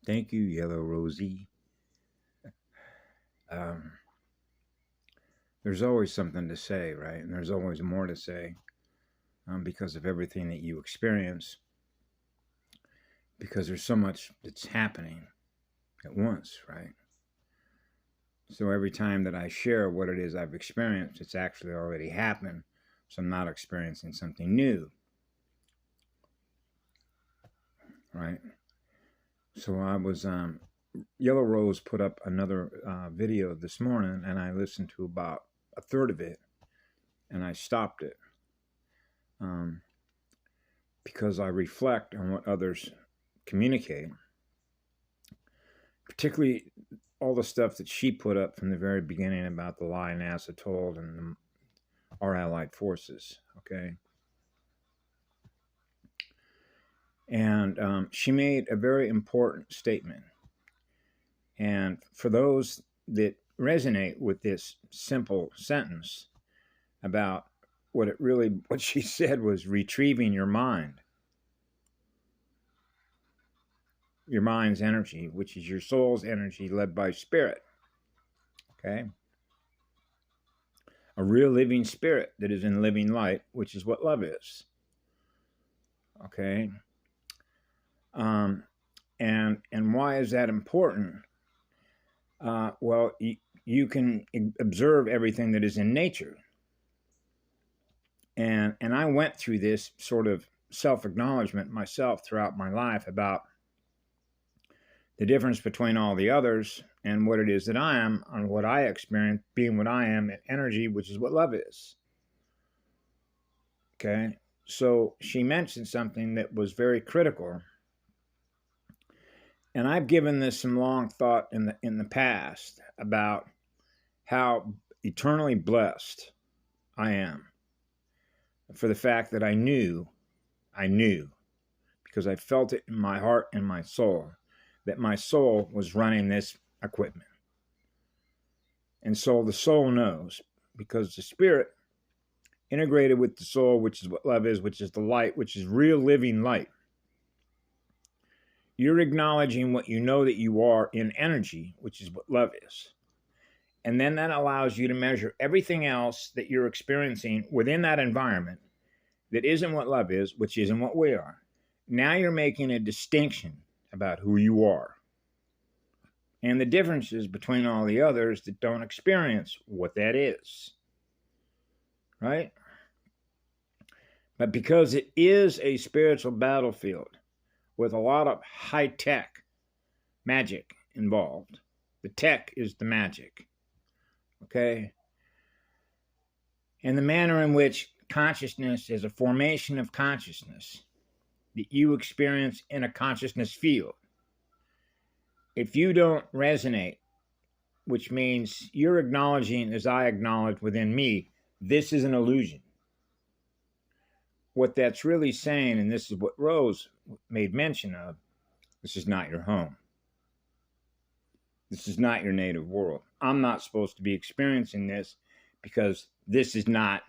Thank you, Yellow Rosie. Um, there's always something to say, right? And there's always more to say because of everything that you experience, because there's so much that's happening at once, right? So every time that I share what it is I've experienced, it's actually already happened. So I'm not experiencing something new, right? So I was, Yellow Rose put up another video this morning, and I listened to about a third of it, and I stopped it um, because I reflect on what others communicate, particularly all the stuff that she put up from the very beginning about the lie NASA told and our allied forces, okay? And she made a very important statement. And for those that resonate with this simple sentence about what she said was retrieving your mind's energy, which is your soul's energy led by spirit, okay? A real living spirit that is in living light, which is what love is, okay? And why is that important? Well, you can observe everything that is in nature. And I went through this sort of self-acknowledgement myself throughout my life about the difference between all the others and what it is that I am and what I experience being what I am, energy, which is what love is. Okay. So she mentioned something that was very critical. And I've given this some long thought in the past about how eternally blessed I am for the fact that I knew, because I felt it in my heart and my soul, that my soul was running this equipment. And so the soul knows, because the spirit integrated with the soul, which is what love is, which is the light, which is real living light. You're acknowledging what you know that you are in energy, which is what love is. And then that allows you to measure everything else that you're experiencing within that environment that isn't what love is, which isn't what we are. Now you're making a distinction about who you are and the differences between all the others that don't experience what that is, right? But because it is a spiritual battlefield with a lot of high-tech magic involved, the tech is the magic, okay? And the manner in which consciousness is a formation of consciousness that you experience in a consciousness field. If you don't resonate, which means you're acknowledging, as I acknowledge within me, this is an illusion. What that's really saying, and this is what Rose made mention of, this is not your home. This is not your native world. I'm not supposed to be experiencing this because this is not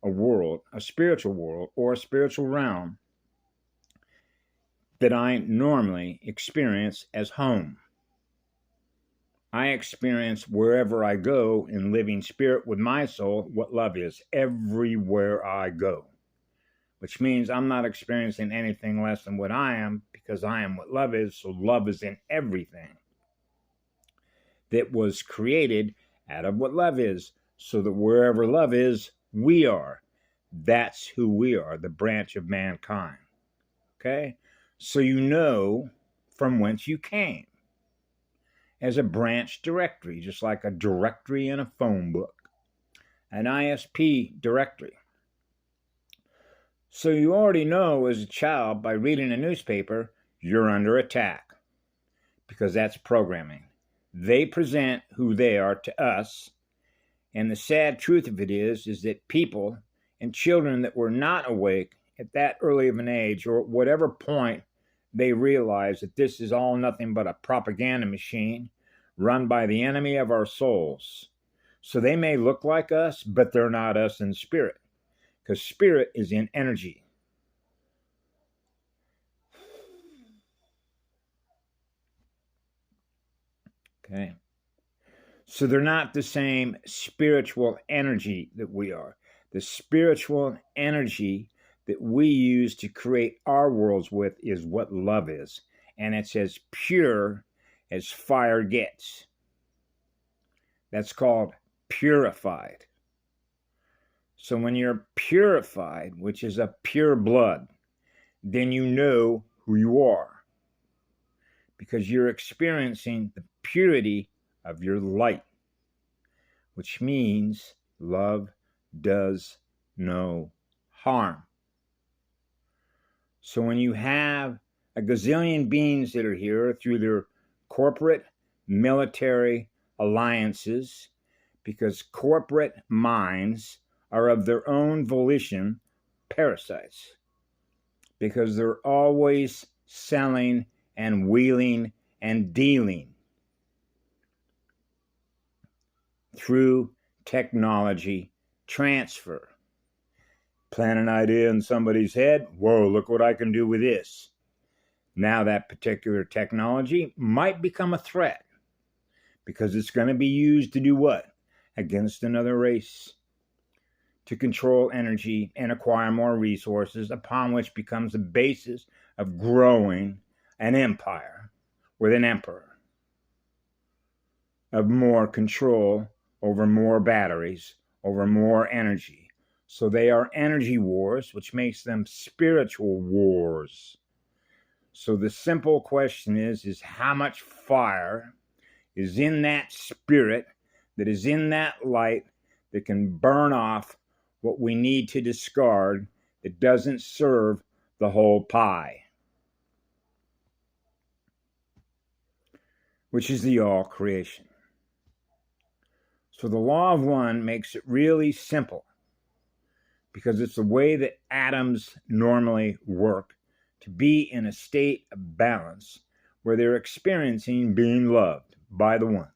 a world, a spiritual world, or a spiritual realm that I normally experience as home. I experience wherever I go in living spirit with my soul what love is everywhere I go, which means I'm not experiencing anything less than what I am because I am what love is. So love is in everything that was created out of what love is, so that wherever love is, we are. That's who we are, the branch of mankind. Okay? So you know from whence you came as a branch directory, just like a directory in a phone book, an ISP directory. So you already know as a child by reading a newspaper, you're under attack because that's programming. They present who they are to us. And the sad truth of it is that people and children that were not awake at that early of an age, or at whatever point they realize that this is all nothing but a propaganda machine run by the enemy of our souls. So they may look like us, but they're not us in spirit, because spirit is in energy. Okay. So they're not the same spiritual energy that we are. The spiritual energy that we use to create our worlds with is what love is. And it's as pure as fire gets. That's called purified. So when you're purified, which is a pure blood, then you know who you are, because you're experiencing the purity of your light, which means love does no harm. So when you have a gazillion beings that are here through their corporate military alliances, because corporate minds are of their own volition parasites, because they're always selling and wheeling and dealing through technology transfer. Plant an idea in somebody's head. Whoa, look what I can do with this. Now that particular technology might become a threat, because it's going to be used to do what? Against another race. To control energy and acquire more resources, upon which becomes the basis of growing an empire with an emperor, of more control over more batteries, over more energy. So they are energy wars, which makes them spiritual wars. So the simple question is how much fire is in that spirit, that is in that light, that can burn off what we need to discard, that doesn't serve the whole pie, which is the all creation. So the law of one makes it really simple, because it's the way that atoms normally work, to be in a state of balance where they're experiencing being loved by the one.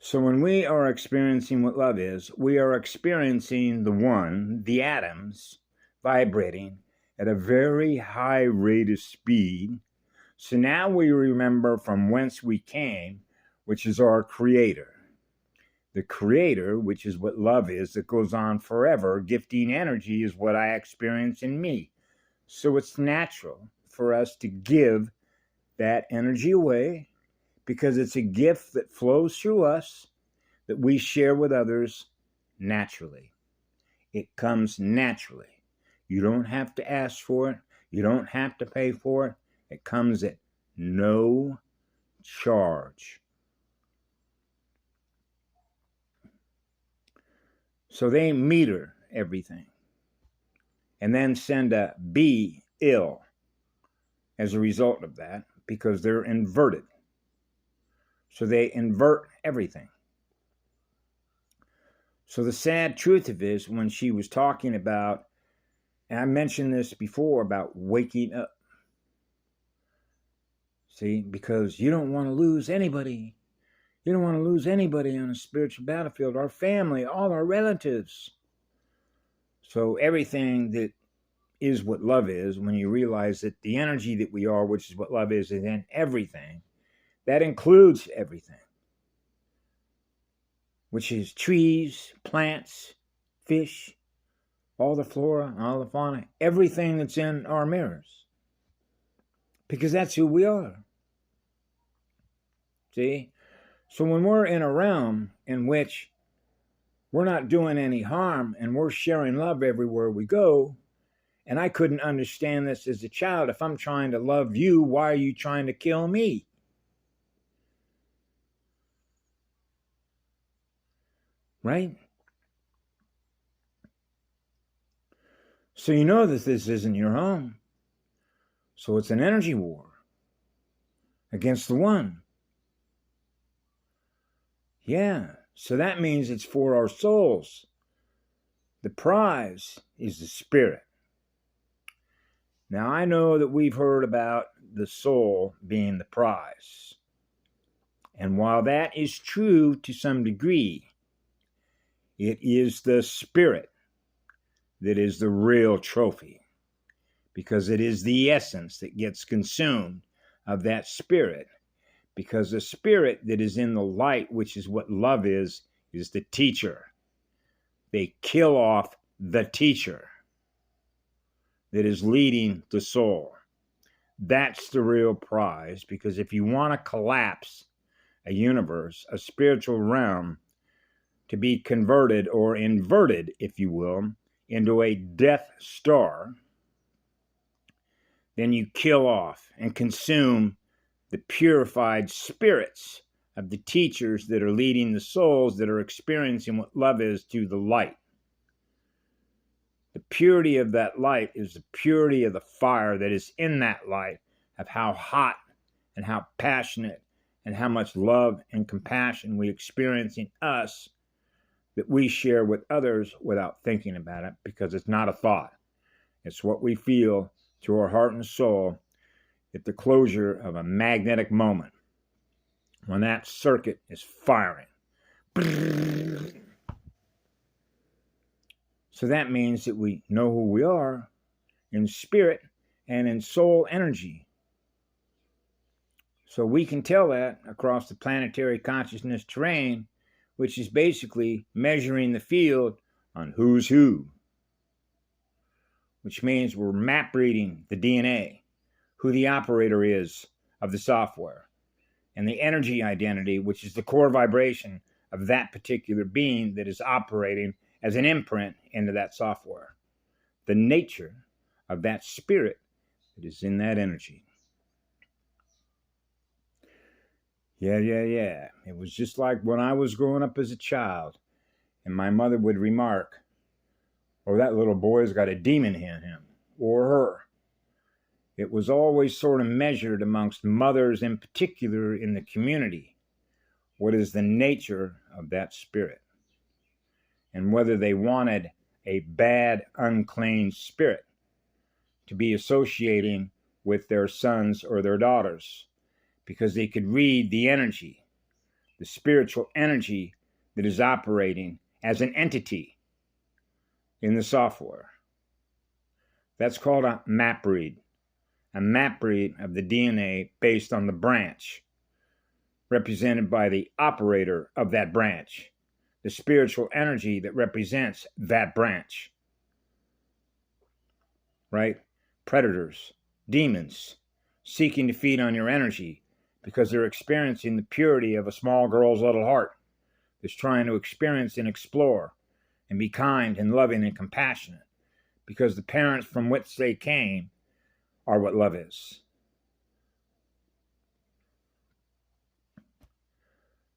So when we are experiencing what love is, we are experiencing the one, the atoms, vibrating at a very high rate of speed. So now we remember from whence we came, which is our creator. The creator, which is what love is, that goes on forever, gifting energy, is what I experience in me. So it's natural for us to give that energy away, because it's a gift that flows through us, that we share with others naturally. It comes naturally. You don't have to ask for it. You don't have to pay for it. It comes at no charge. So they meter everything and then send a be ill as a result of that, because they're inverted. So they invert everything. So the sad truth of it is, when she was talking about, and I mentioned this before, about waking up. See, because you don't want to lose anybody. You don't want to lose anybody on a spiritual battlefield. Our family, all our relatives. So everything that is what love is, when you realize that the energy that we are, which is what love is in everything, that includes everything, which is trees, plants, fish, all the flora, all the fauna, everything that's in our mirrors. Because that's who we are. See? So when we're in a realm in which we're not doing any harm and we're sharing love everywhere we go, and I couldn't understand this as a child. If I'm trying to love you, why are you trying to kill me? Right? So you know that this isn't your home. So it's an energy war against the one. Yeah, so that means it's for our souls. The prize is the spirit. Now, I know that we've heard about the soul being the prize. And while that is true to some degree, it is the spirit that is the real trophy. because it is the essence that gets consumed of that spirit. Because the spirit that is in the light, which is what love is the teacher. They kill off the teacher that is leading the soul. That's the real prize, because if you want to collapse a universe, a spiritual realm, to be converted or inverted, if you will, into a Death Star, then you kill off and consume the purified spirits of the teachers that are leading the souls that are experiencing what love is to the light. The purity of that light is the purity of the fire that is in that light, of how hot and how passionate and how much love and compassion we experience in us, that we share with others without thinking about it, because it's not a thought. It's what we feel through our heart and soul at the closure of a magnetic moment, when that circuit is firing. So that means that we know who we are in spirit and in soul energy. So we can tell that across the planetary consciousness terrain, which is basically measuring the field on who's who, which means we're map reading the DNA, who the operator is of the software, and the energy identity, which is the core vibration of that particular being that is operating as an imprint into that software. The nature of that spirit that is in that energy. Yeah. It was just like when I was growing up as a child, and my mother would remark, "Oh, that little boy's got a demon in him," or her. It was always sort of measured amongst mothers in particular in the community. What is the nature of that spirit? And whether they wanted a bad, unclean spirit to be associating with their sons or their daughters, because they could read the energy, the spiritual energy that is operating as an entity in the software. That's called a map read of the DNA based on the branch, represented by the operator of that branch, the spiritual energy that represents that branch. Right? Predators, demons, seeking to feed on your energy because they're experiencing the purity of a small girl's little heart that's trying to experience and explore and be kind and loving and compassionate, because the parents from which they came are what love is.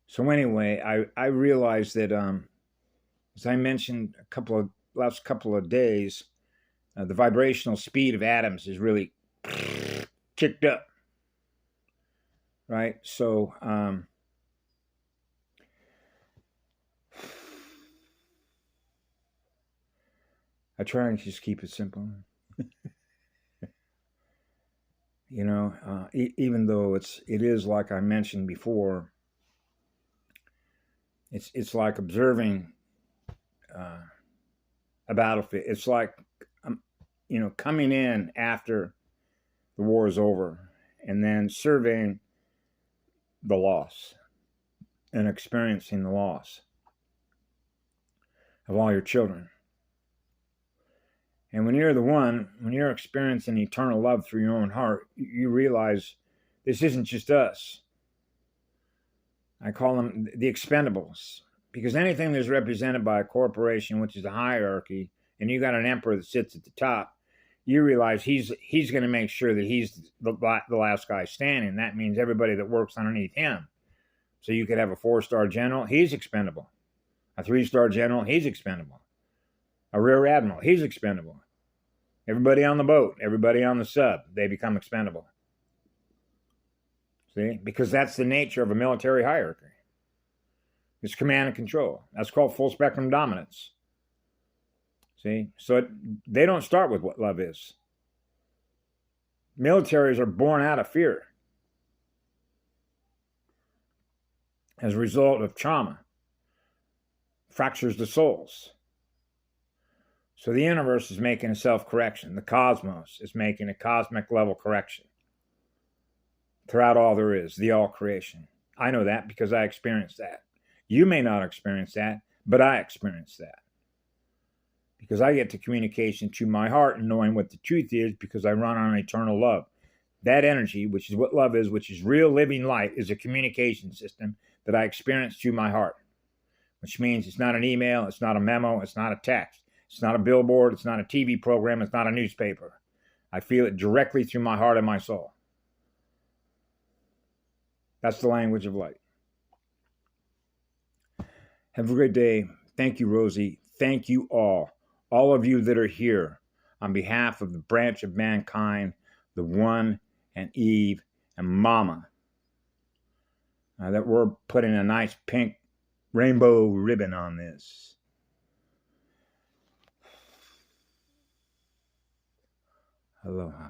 So anyway, I realized that, as I mentioned last couple of days, the vibrational speed of atoms is really kicked up, right? So I try and just keep it simple. You know, even though it is like I mentioned before, it's like observing a battlefield. It's like coming in after the war is over and then surveying the loss and experiencing the loss of all your children. And when you're experiencing eternal love through your own heart, you realize this isn't just us. I call them the expendables, because anything that's represented by a corporation, which is a hierarchy, and you got an emperor that sits at the top, you realize he's going to make sure that he's the last guy standing. That means everybody that works underneath him. So you could have a 4-star general, he's expendable. A 3-star general, he's expendable. A rear admiral, he's expendable. Everybody on the boat, everybody on the sub, they become expendable. See? Because that's the nature of a military hierarchy. It's command and control. That's called full spectrum dominance. See? So they don't start with what love is. Militaries are born out of fear as a result of trauma. Fractures the souls. So the universe is making a self-correction. The cosmos is making a cosmic level correction throughout all there is, the all creation. I know that because I experienced that. You may not experience that, but I experienced that. Because I get to communication to my heart and knowing what the truth is because I run on eternal love. That energy, which is what love is, which is real living light, is a communication system that I experience through my heart. Which means it's not an email, it's not a memo, it's not a text, it's not a billboard, it's not a TV program, it's not a newspaper. I feel it directly through my heart and my soul. That's the language of light. Have a great day. Thank you, Rosie. Thank you all of you that are here, on behalf of the branch of mankind, the One and Eve and Mama, that we're putting a nice pink rainbow ribbon on this. Aloha.